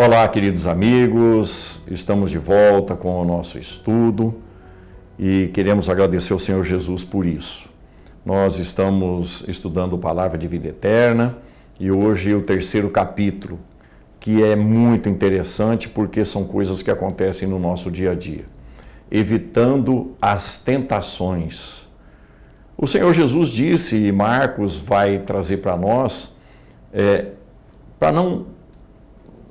Olá, queridos amigos, estamos de volta com o nosso estudo e queremos agradecer ao Senhor Jesus por isso. Nós estamos estudando a Palavra de Vida Eterna e hoje o terceiro capítulo, que é muito interessante porque são coisas que acontecem no nosso dia a dia. Evitando as tentações. O Senhor Jesus disse, e Marcos vai trazer para nós, para não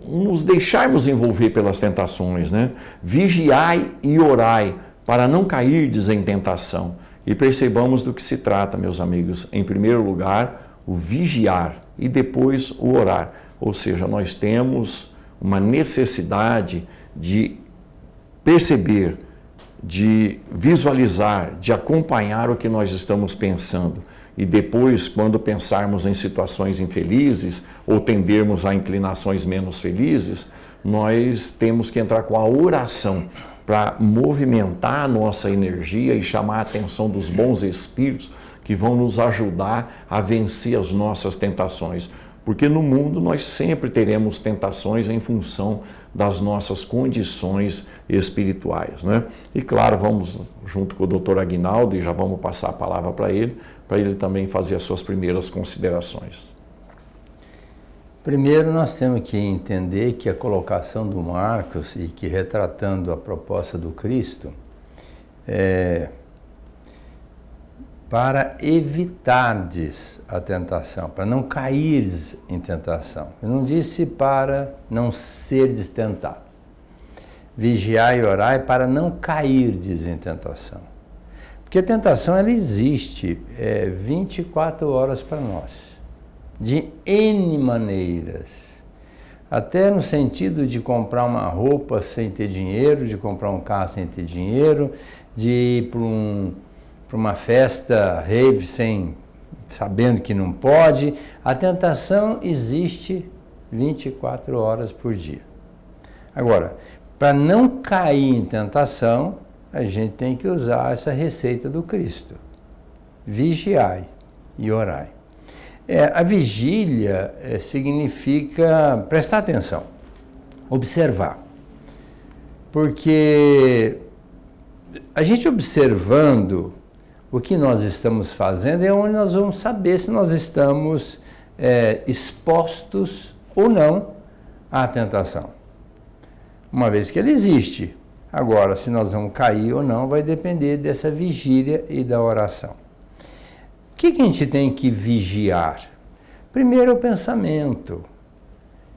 nos deixarmos envolver pelas tentações, né? Vigiai e orai, para não cairdes em tentação. E percebamos do que se trata, meus amigos. Em primeiro lugar, o vigiar e depois o orar. Ou seja, nós temos uma necessidade de perceber, de visualizar, de acompanhar o que nós estamos pensando. E depois, quando pensarmos em situações infelizes ou tendermos a inclinações menos felizes, nós temos que entrar com a oração para movimentar a nossa energia e chamar a atenção dos bons espíritos que vão nos ajudar a vencer as nossas tentações. Porque no mundo nós sempre teremos tentações em função das nossas condições espirituais, né? E claro, vamos junto com o Dr. Aguinaldo e já vamos passar a palavra para ele também fazer as suas primeiras considerações. Primeiro nós temos que entender que a colocação do Marcos e que retratando a proposta do Cristo para evitardes a tentação, para não cairdes em tentação. Eu não disse para não serdes tentado. Vigiai e orai para não cairdes em tentação. Porque a tentação, ela existe 24 horas para nós, de N maneiras. Até no sentido de comprar uma roupa sem ter dinheiro, de comprar um carro sem ter dinheiro, de ir para uma festa rave sabendo que não pode. A tentação existe 24 horas por dia. Agora, para não cair em tentação, a gente tem que usar essa receita do Cristo. Vigiai e orai. A vigília significa prestar atenção, observar. Porque a gente observando o que nós estamos fazendo é onde nós vamos saber se nós estamos expostos ou não à tentação. Uma vez que ela existe. Agora, se nós vamos cair ou não, vai depender dessa vigília e da oração. O que a gente tem que vigiar? Primeiro, o pensamento.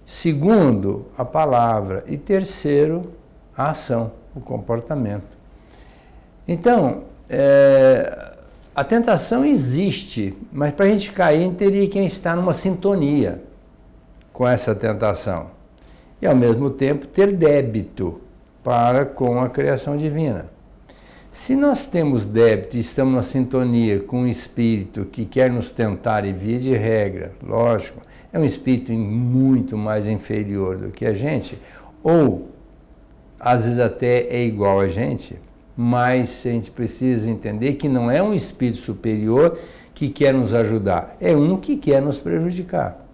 Segundo, a palavra. E terceiro, a ação, o comportamento. Então, a tentação existe, mas para a gente cair, a gente teria que estar numa sintonia com essa tentação. E, ao mesmo tempo, ter débito para com a criação divina. Se nós temos débito e estamos na sintonia com um espírito que quer nos tentar e via de regra, lógico, é um espírito muito mais inferior do que a gente, ou às vezes até é igual a gente, mas a gente precisa entender que não é um espírito superior que quer nos ajudar, é um que quer nos prejudicar.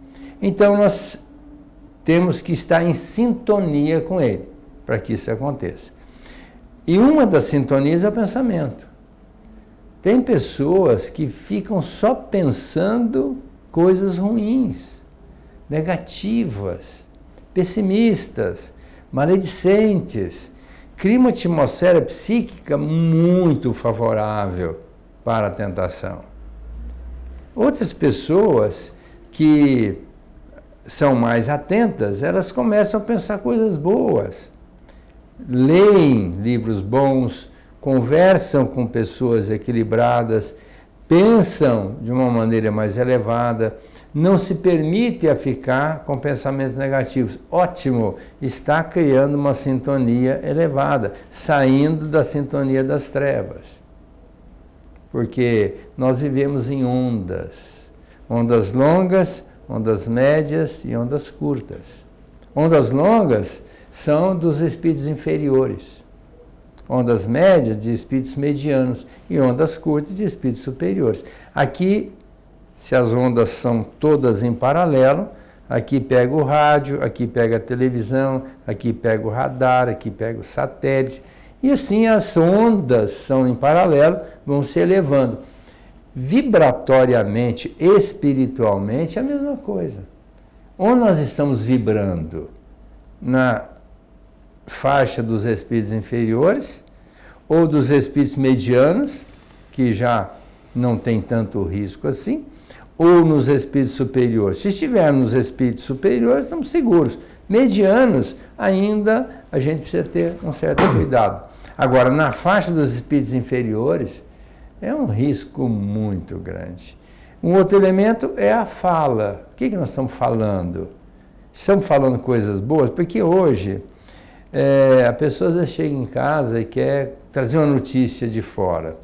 Então nós temos que estar em sintonia com ele, para que isso aconteça. E uma das sintonias é o pensamento. Tem pessoas que ficam só pensando coisas ruins, negativas, pessimistas, maledicentes. Cria uma atmosfera psíquica muito favorável para a tentação. Outras pessoas que são mais atentas, elas começam a pensar coisas boas. Leem livros bons, conversam com pessoas equilibradas, pensam de uma maneira mais elevada, não se permite a ficar com pensamentos negativos. Ótimo, está criando uma sintonia elevada, saindo da sintonia das trevas. Porque nós vivemos em ondas, ondas longas, ondas médias e ondas curtas. Ondas longas são dos espíritos inferiores, ondas médias de espíritos medianos e ondas curtas de espíritos superiores. Aqui, se as ondas são todas em paralelo, Aqui pega o rádio, aqui pega a televisão, aqui pega o radar, aqui pega o satélite. E assim as ondas são em paralelo, vão se elevando. Vibratoriamente, espiritualmente, é a mesma coisa. Ou nós estamos vibrando na faixa dos espíritos inferiores, ou dos espíritos medianos, que já não tem tanto risco assim, ou nos espíritos superiores. Se estivermos nos espíritos superiores, estamos seguros. Medianos, ainda a gente precisa ter um certo cuidado. Agora, na faixa dos espíritos inferiores, é um risco muito grande. Um outro elemento é a fala. O que nós estamos falando? Estamos falando coisas boas? Porque hoje, a pessoa às vezes chega em casa e quer trazer uma notícia de fora.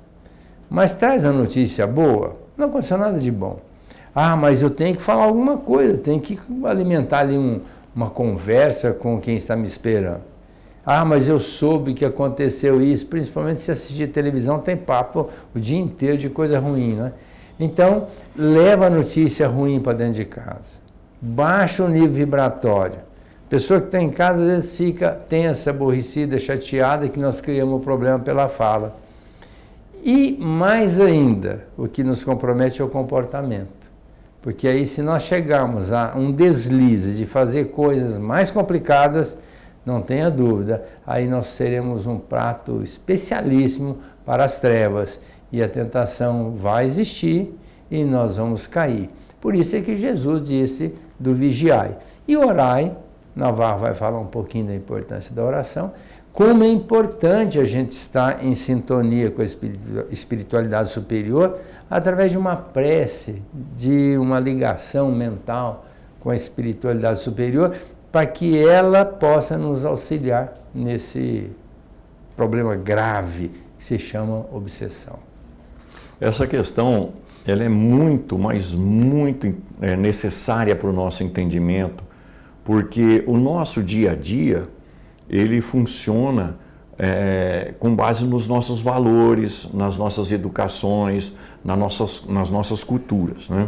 Mas traz uma notícia boa, não aconteceu nada de bom. Ah, mas eu tenho que falar alguma coisa, tenho que alimentar ali uma conversa com quem está me esperando. Ah, mas eu soube que aconteceu isso, principalmente se assistir televisão, tem papo o dia inteiro de coisa ruim, né? Então, leva a notícia ruim para dentro de casa. Baixa o nível vibratório. A pessoa que está em casa, às vezes, fica tensa, aborrecida, chateada, que nós criamos um problema pela fala. E, mais ainda, o que nos compromete é o comportamento. Porque aí, se nós chegarmos a um deslize de fazer coisas mais complicadas, não tenha dúvida, aí nós seremos um prato especialíssimo para as trevas. E a tentação vai existir e nós vamos cair. Por isso é que Jesus disse do vigiai. E orai, Navarro vai falar um pouquinho da importância da oração, como é importante a gente estar em sintonia com a espiritualidade superior através de uma prece, de uma ligação mental com a espiritualidade superior, para que ela possa nos auxiliar nesse problema grave que se chama obsessão. Essa questão ela é muito, mas muito necessária para o nosso entendimento, porque o nosso dia a dia, ele funciona com base nos nossos valores, nas nossas educações, nas nossas culturas, né?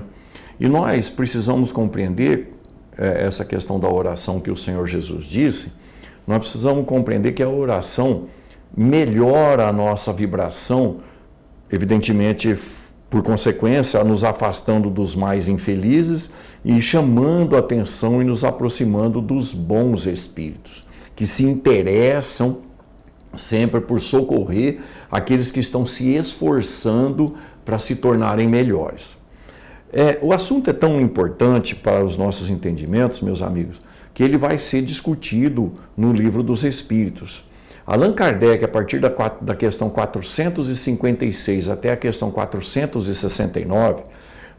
E nós precisamos compreender essa questão da oração que o Senhor Jesus disse. Nós precisamos compreender que a oração melhora a nossa vibração, evidentemente, por consequência, nos afastando dos mais infelizes e chamando a atenção e nos aproximando dos bons espíritos, que se interessam sempre por socorrer aqueles que estão se esforçando para se tornarem melhores. O assunto é tão importante para os nossos entendimentos, meus amigos, que ele vai ser discutido no Livro dos Espíritos. Allan Kardec, a partir da questão 456 até a questão 469,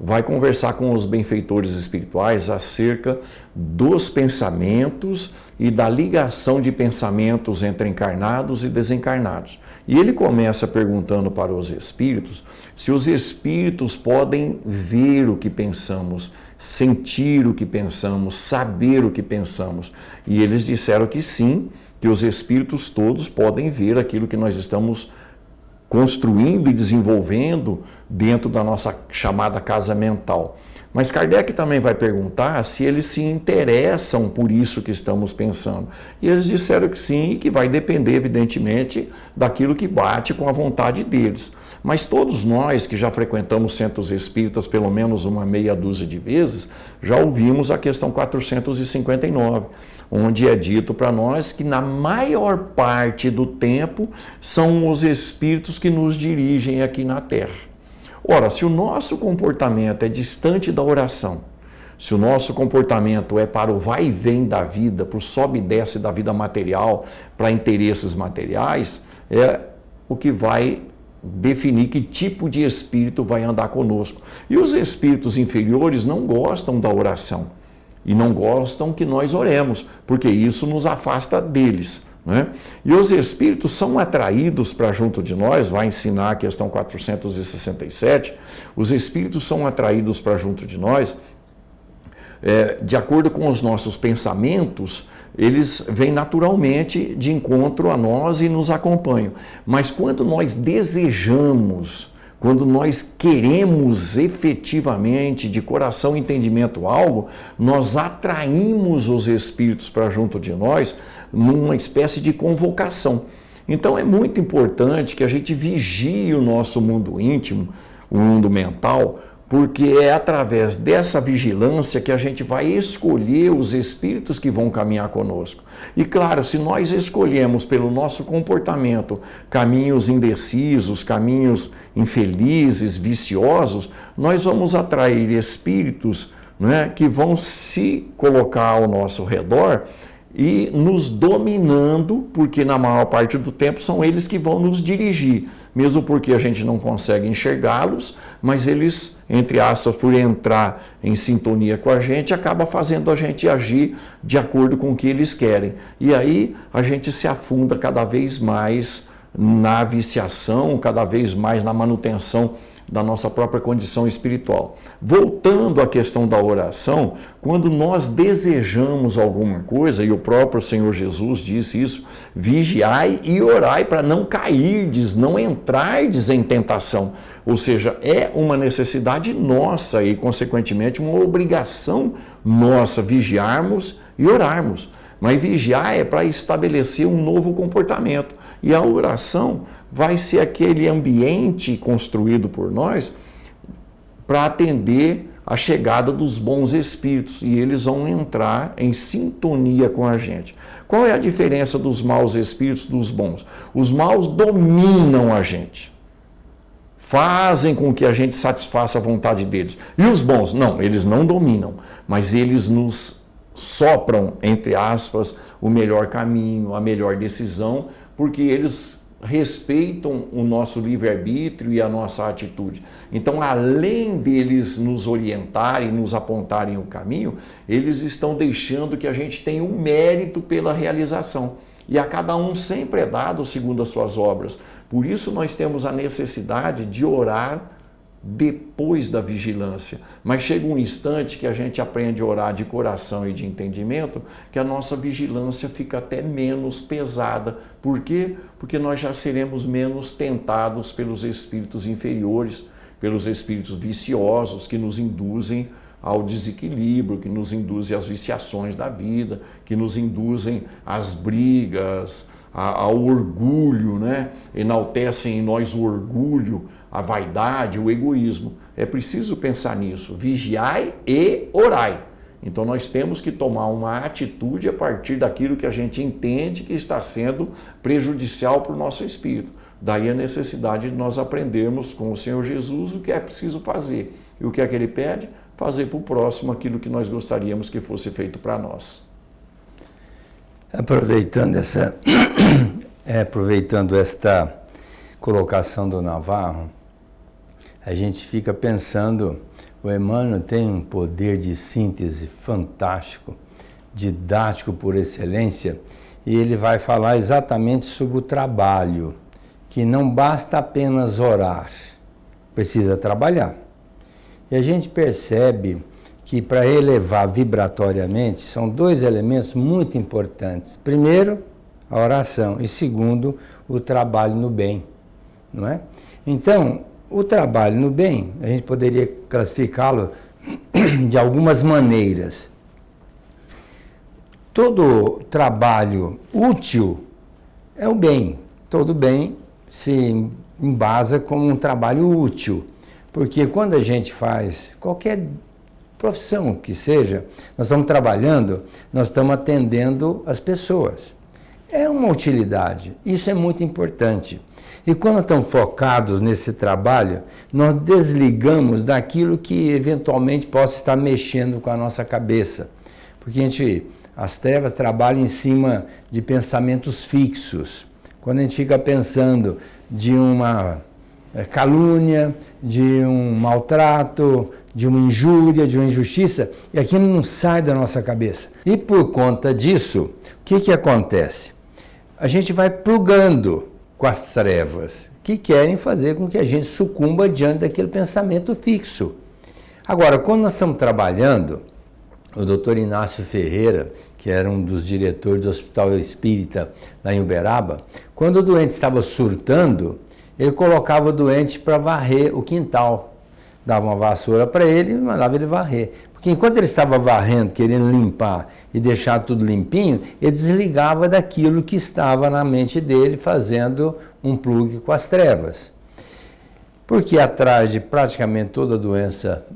vai conversar com os benfeitores espirituais acerca dos pensamentos e da ligação de pensamentos entre encarnados e desencarnados. E ele começa perguntando para os espíritos se os espíritos podem ver o que pensamos, sentir o que pensamos, saber o que pensamos. E eles disseram que sim, que os espíritos todos podem ver aquilo que nós estamos construindo e desenvolvendo dentro da nossa chamada casa mental. Mas Kardec também vai perguntar se eles se interessam por isso que estamos pensando. E eles disseram que sim, e que vai depender, evidentemente, daquilo que bate com a vontade deles. Mas todos nós que já frequentamos centros espíritas pelo menos uma meia dúzia de vezes, já ouvimos a questão 459, onde é dito para nós que na maior parte do tempo são os espíritos que nos dirigem aqui na Terra. Ora, se o nosso comportamento é distante da oração, se o nosso comportamento é para o vai e vem da vida, para o sobe e desce da vida material, para interesses materiais, é o que vai definir que tipo de espírito vai andar conosco. E os espíritos inferiores não gostam da oração e não gostam que nós oremos, porque isso nos afasta deles, né? E os espíritos são atraídos para junto de nós, vai ensinar a questão 467, os espíritos são atraídos para junto de nós, de acordo com os nossos pensamentos, eles vêm naturalmente de encontro a nós e nos acompanham. Mas quando nós desejamos quando nós queremos efetivamente, de coração e entendimento algo, nós atraímos os espíritos para junto de nós numa espécie de convocação. Então é muito importante que a gente vigie o nosso mundo íntimo, o mundo mental, porque é através dessa vigilância que a gente vai escolher os espíritos que vão caminhar conosco. E claro, se nós escolhemos pelo nosso comportamento caminhos indecisos, caminhos infelizes, viciosos, nós vamos atrair espíritos, né, que vão se colocar ao nosso redor e nos dominando, porque na maior parte do tempo são eles que vão nos dirigir, mesmo porque a gente não consegue enxergá-los, mas eles, entre aspas, por entrar em sintonia com a gente, acaba fazendo a gente agir de acordo com o que eles querem. E aí a gente se afunda cada vez mais na viciação, cada vez mais na manutenção da nossa própria condição espiritual. Voltando à questão da oração, quando nós desejamos alguma coisa, e o próprio Senhor Jesus disse isso, vigiai e orai para não cairdes, não entrardes em tentação. Ou seja, é uma necessidade nossa e, consequentemente, uma obrigação nossa vigiarmos e orarmos. Mas vigiar é para estabelecer um novo comportamento. E a oração vai ser aquele ambiente construído por nós para atender a chegada dos bons espíritos, e eles vão entrar em sintonia com a gente. Qual é a diferença dos maus espíritos dos bons? Os maus dominam a gente, fazem com que a gente satisfaça a vontade deles. E os bons? Não, eles não dominam, mas eles nos sopram, entre aspas, o melhor caminho, a melhor decisão, porque eles respeitam o nosso livre-arbítrio e a nossa atitude. Então, além deles nos orientarem, nos apontarem o caminho, eles estão deixando que a gente tenha um mérito pela realização. E a cada um sempre é dado segundo as suas obras. Por isso nós temos a necessidade de orar depois da vigilância. Mas chega um instante que a gente aprende a orar de coração e de entendimento, que a nossa vigilância fica até menos pesada. Por quê? Porque nós já seremos menos tentados pelos espíritos inferiores, pelos espíritos viciosos que nos induzem ao desequilíbrio, que nos induzem às viciações da vida, que nos induzem às brigas, ao orgulho, né? Enaltecem em nós o orgulho, a vaidade, o egoísmo. É preciso pensar nisso. Vigiai e orai. Então nós temos que tomar uma atitude a partir daquilo que a gente entende que está sendo prejudicial para o nosso espírito. Daí a necessidade de nós aprendermos com o Senhor Jesus o que é preciso fazer. E o que é que Ele pede? Fazer para o próximo aquilo que nós gostaríamos que fosse feito para nós. Aproveitando esta colocação do Navarro, a gente fica pensando, o Emmanuel tem um poder de síntese fantástico, didático por excelência, e ele vai falar exatamente sobre o trabalho, que não basta apenas orar, precisa trabalhar. E a gente percebe que para elevar vibratoriamente são dois elementos muito importantes. Primeiro, a oração, e segundo, o trabalho no bem, não é? Então, o trabalho no bem, a gente poderia classificá-lo de algumas maneiras. Todo trabalho útil é o bem. Todo bem se embasa como um trabalho útil. Porque quando a gente faz qualquer profissão que seja, nós estamos trabalhando, nós estamos atendendo as pessoas. É uma utilidade, isso é muito importante. E quando estamos focados nesse trabalho, nós desligamos daquilo que eventualmente possa estar mexendo com a nossa cabeça. Porque as trevas trabalham em cima de pensamentos fixos. Quando a gente fica pensando de uma calúnia, de um maltrato, de uma injúria, de uma injustiça, e aquilo não sai da nossa cabeça. E por conta disso, o que acontece? A gente vai plugando com as trevas, que querem fazer com que a gente sucumba diante daquele pensamento fixo. Agora, quando nós estamos trabalhando, o doutor Inácio Ferreira, que era um dos diretores do Hospital Espírita lá em Uberaba, quando o doente estava surtando, ele colocava o doente para varrer o quintal. Dava uma vassoura para ele e mandava ele varrer. Porque enquanto ele estava varrendo, querendo limpar e deixar tudo limpinho, ele desligava daquilo que estava na mente dele, fazendo um plugue com as trevas. Porque atrás de praticamente toda doença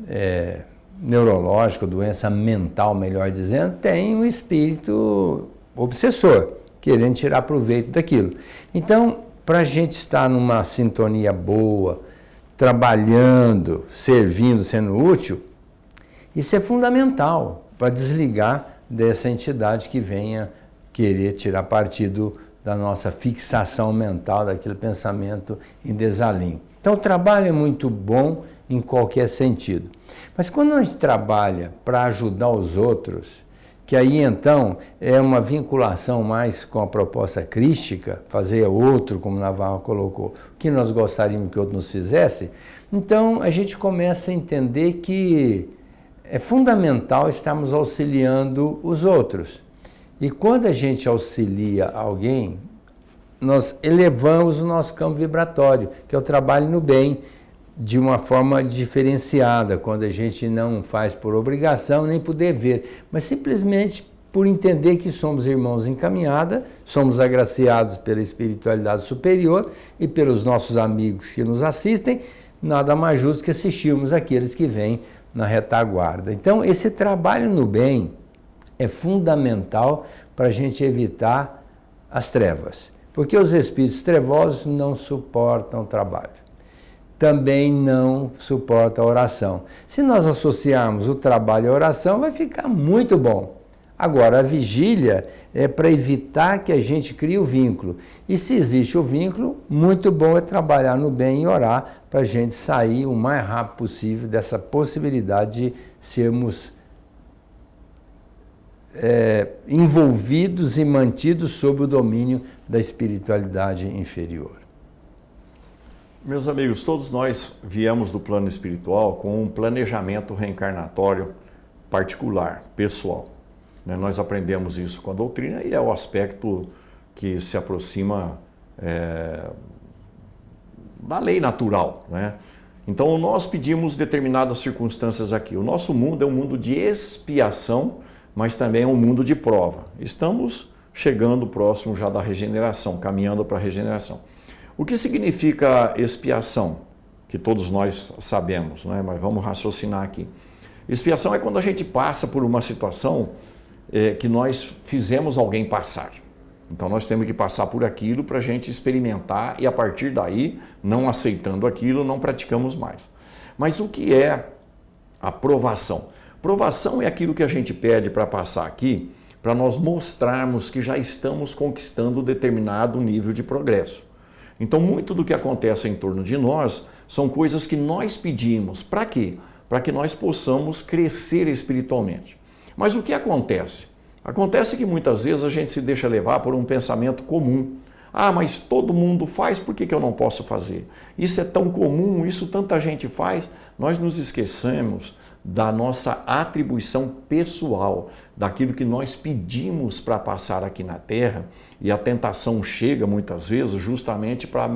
neurológica, doença mental, melhor dizendo, tem um espírito obsessor, querendo tirar proveito daquilo. Então, para a gente estar numa sintonia boa, trabalhando, servindo, sendo útil, isso é fundamental para desligar dessa entidade que venha querer tirar partido da nossa fixação mental, daquele pensamento em desalinho. Então, o trabalho é muito bom em qualquer sentido. Mas quando a gente trabalha para ajudar os outros, que aí então é uma vinculação mais com a proposta crística, fazer outro, como Navarro colocou, o que nós gostaríamos que o outro nos fizesse, então a gente começa a entender que é fundamental estarmos auxiliando os outros. E quando a gente auxilia alguém, nós elevamos o nosso campo vibratório, que é o trabalho no bem, de uma forma diferenciada, quando a gente não faz por obrigação nem por dever, mas simplesmente por entender que somos irmãos em caminhada, somos agraciados pela espiritualidade superior e pelos nossos amigos que nos assistem, nada mais justo que assistirmos aqueles que vêm na retaguarda. Então, esse trabalho no bem é fundamental para a gente evitar as trevas, porque os espíritos trevosos não suportam o trabalho. Também não suporta a oração. Se nós associarmos o trabalho à oração, vai ficar muito bom. Agora, a vigília é para evitar que a gente crie o vínculo. E se existe o vínculo, muito bom é trabalhar no bem e orar para a gente sair o mais rápido possível dessa possibilidade de sermos envolvidos e mantidos sob o domínio da espiritualidade inferior. Meus amigos, todos nós viemos do plano espiritual com um planejamento reencarnatório particular, pessoal. Nós aprendemos isso com a doutrina e é o aspecto que se aproxima da lei natural, né? Então, nós pedimos determinadas circunstâncias aqui. O nosso mundo é um mundo de expiação, mas também é um mundo de prova. Estamos chegando próximo já da regeneração, caminhando para a regeneração. O que significa expiação? Que todos nós sabemos, né? Mas vamos raciocinar aqui. Expiação é quando a gente passa por uma situação que nós fizemos alguém passar. Então nós temos que passar por aquilo para a gente experimentar e a partir daí, não aceitando aquilo, não praticamos mais. Mas o que é a provação? Provação é aquilo que a gente pede para passar aqui, para nós mostrarmos que já estamos conquistando determinado nível de progresso. Então, muito do que acontece em torno de nós são coisas que nós pedimos. Para quê? Para que nós possamos crescer espiritualmente. Mas o que acontece? Acontece que muitas vezes a gente se deixa levar por um pensamento comum. Ah, mas todo mundo faz, por que eu não posso fazer? Isso é tão comum, isso tanta gente faz. Nós nos esquecemos da nossa atribuição pessoal, daquilo que nós pedimos para passar aqui na Terra, e a tentação chega muitas vezes justamente para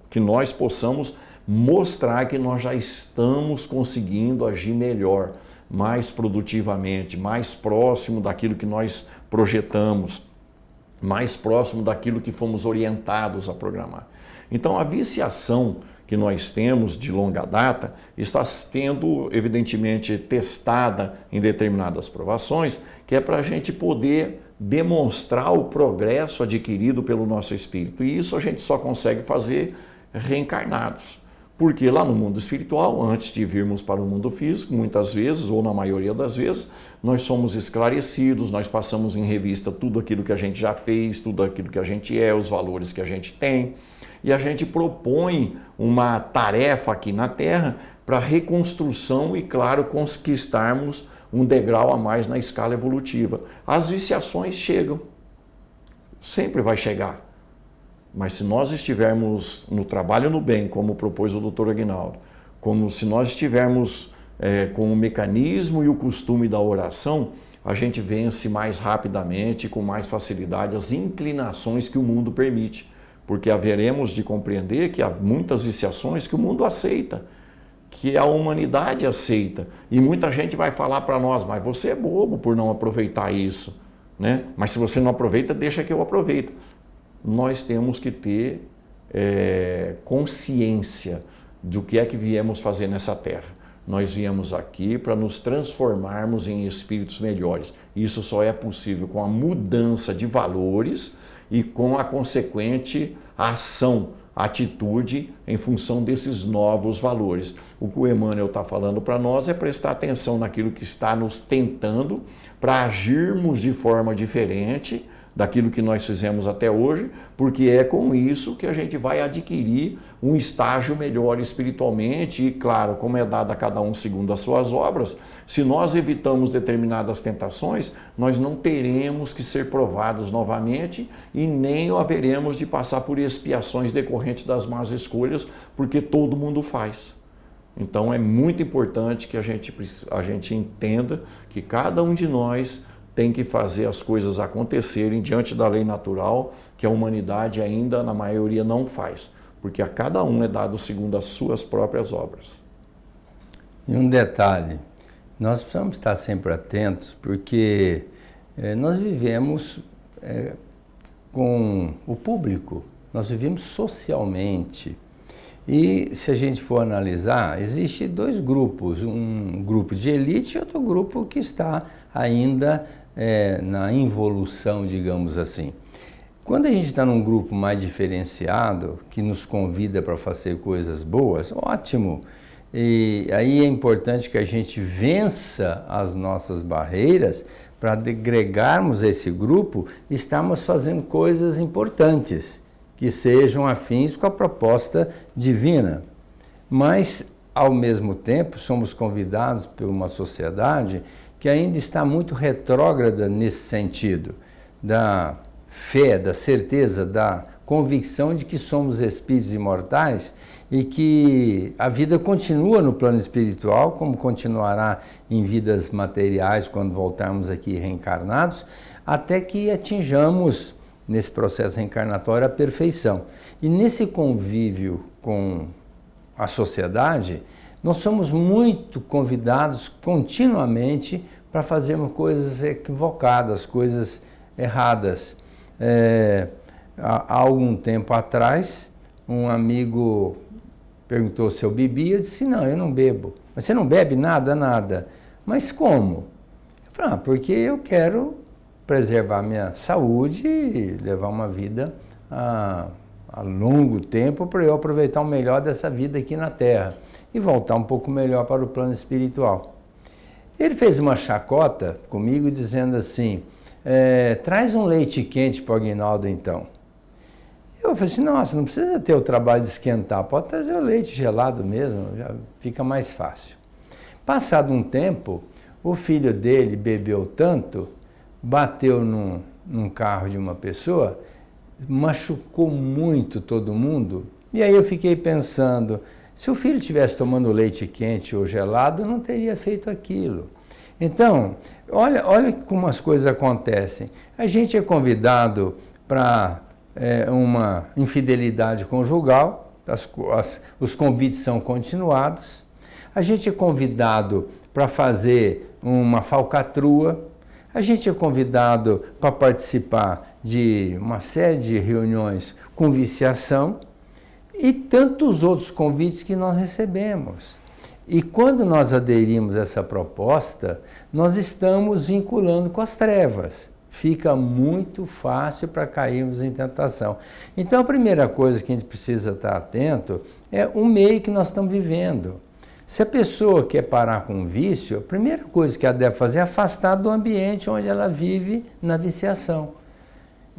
que nós possamos mostrar que nós já estamos conseguindo agir melhor, mais produtivamente, mais próximo daquilo que nós projetamos, mais próximo daquilo que fomos orientados a programar. Então, a viciação que nós temos de longa data está sendo, evidentemente, testada em determinadas provações, que é para a gente poder demonstrar o progresso adquirido pelo nosso espírito. E isso a gente só consegue fazer reencarnados. Porque lá no mundo espiritual, antes de virmos para o mundo físico, muitas vezes, ou na maioria das vezes, nós somos esclarecidos, nós passamos em revista tudo aquilo que a gente já fez, tudo aquilo que a gente é, os valores que a gente tem, e a gente propõe uma tarefa aqui na Terra para reconstrução e, claro, conquistarmos um degrau a mais na escala evolutiva. As viciações chegam, sempre vai chegar. Mas se nós estivermos no trabalho no bem, como propôs o Dr. Aguinaldo, como se nós estivermos com o mecanismo e o costume da oração, a gente vence mais rapidamente, com mais facilidade, as inclinações que o mundo permite. porque haveremos de compreender que há muitas viciações que o mundo aceita, que a humanidade aceita. E muita gente vai falar para nós, mas você é bobo por não aproveitar isso, né? Mas se você não aproveita, deixa que eu aproveito. Nós temos que ter consciência do que é que viemos fazer nessa terra. Nós viemos aqui para nos transformarmos em espíritos melhores. Isso só é possível com a mudança de valores e com a consequente ação, atitude em função desses novos valores. O que o Emmanuel está falando para nós é prestar atenção naquilo que está nos tentando para agirmos de forma diferente daquilo que nós fizemos até hoje, porque é com isso que a gente vai adquirir um estágio melhor espiritualmente e, claro, como é dado a cada um segundo as suas obras, se nós evitamos determinadas tentações, nós não teremos que ser provados novamente e nem haveremos de passar por expiações decorrentes das más escolhas, porque todo mundo faz. Então é muito importante que a gente entenda que cada um de nós tem que fazer as coisas acontecerem diante da lei natural, que a humanidade ainda, na maioria, não faz. Porque a cada um é dado segundo as suas próprias obras. E um detalhe, nós precisamos estar sempre atentos, porque nós vivemos com o público, nós vivemos socialmente. E se a gente for analisar, existe dois grupos, um grupo de elite e outro grupo que está ainda na involução, digamos assim. Quando a gente está num grupo mais diferenciado, que nos convida para fazer coisas boas, ótimo. E aí é importante que a gente vença as nossas barreiras para agregarmos esse grupo e estarmos fazendo coisas importantes, que sejam afins com a proposta divina. Mas, ao mesmo tempo, somos convidados por uma sociedade que ainda está muito retrógrada nesse sentido, da fé, da certeza, da convicção de que somos espíritos imortais e que a vida continua no plano espiritual, como continuará em vidas materiais quando voltarmos aqui reencarnados, até que atinjamos, nesse processo reencarnatório, a perfeição. E nesse convívio com a sociedade, nós somos muito convidados continuamente para fazermos coisas equivocadas, coisas erradas. Há algum tempo atrás, um amigo perguntou se eu bebia, eu disse, não, eu não bebo. Mas você não bebe nada? Nada. Mas como? Eu falei, porque eu quero preservar minha saúde e levar uma vida a longo tempo para eu aproveitar o melhor dessa vida aqui na Terra e voltar um pouco melhor para o plano espiritual. Ele fez uma chacota comigo dizendo assim, traz um leite quente para o Aguinaldo então. Eu falei assim, nossa, não precisa ter o trabalho de esquentar, pode trazer o leite gelado mesmo, já fica mais fácil. Passado um tempo, o filho dele bebeu tanto, bateu num carro de uma pessoa, machucou muito todo mundo, e aí eu fiquei pensando, se o filho estivesse tomando leite quente ou gelado, não teria feito aquilo. Então, olha como as coisas acontecem. A gente é convidado para uma infidelidade conjugal, os convites são continuados. A gente é convidado para fazer uma falcatrua. A gente é convidado para participar de uma série de reuniões com viciação e tantos outros convites que nós recebemos. E quando nós aderimos a essa proposta, nós estamos vinculando com as trevas. Fica muito fácil para cairmos em tentação. Então, a primeira coisa que a gente precisa estar atento é o meio que nós estamos vivendo. Se a pessoa quer parar com um vício, a primeira coisa que ela deve fazer é afastar do ambiente onde ela vive na viciação.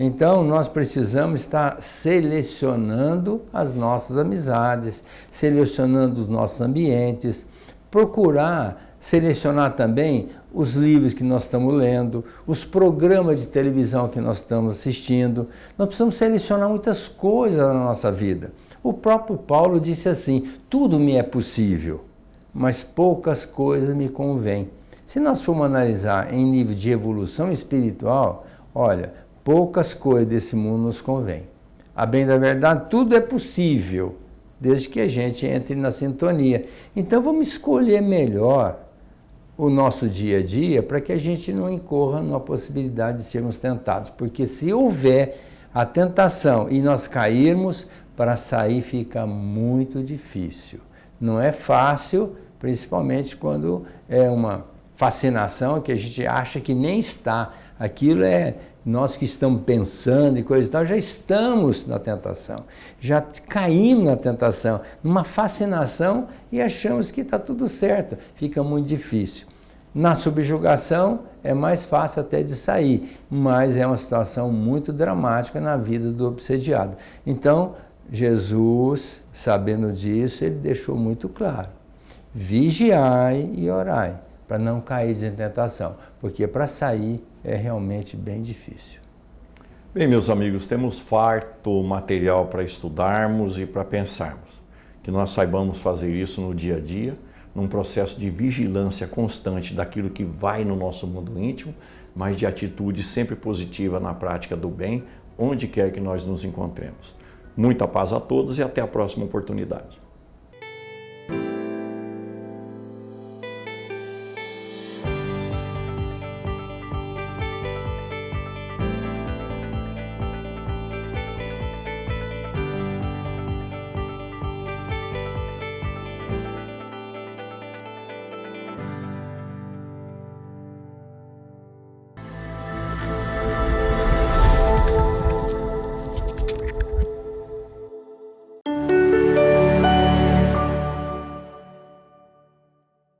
Então, nós precisamos estar selecionando as nossas amizades, selecionando os nossos ambientes, procurar selecionar também os livros que nós estamos lendo, os programas de televisão que nós estamos assistindo. Nós precisamos selecionar muitas coisas na nossa vida. O próprio Paulo disse assim, tudo me é possível, mas poucas coisas me convêm. Se nós formos analisar em nível de evolução espiritual, olha, poucas coisas desse mundo nos convêm. A bem da verdade, tudo é possível, desde que a gente entre na sintonia. Então vamos escolher melhor o nosso dia a dia para que a gente não incorra numa possibilidade de sermos tentados. Porque se houver a tentação e nós cairmos, para sair fica muito difícil. Não é fácil, principalmente quando é uma fascinação que a gente acha que nem está. Aquilo é nós que estamos pensando e coisa e tal, já estamos na tentação, já caímos na tentação, numa fascinação e achamos que está tudo certo, fica muito difícil. Na subjugação é mais fácil até de sair, mas é uma situação muito dramática na vida do obsediado. Então, Jesus, sabendo disso, ele deixou muito claro: vigiai e orai, para não cair em tentação, porque para sair é realmente bem difícil. Bem, meus amigos, temos farto material para estudarmos e para pensarmos. Que nós saibamos fazer isso no dia a dia, num processo de vigilância constante daquilo que vai no nosso mundo íntimo, mas de atitude sempre positiva na prática do bem, onde quer que nós nos encontremos. Muita paz a todos e até a próxima oportunidade.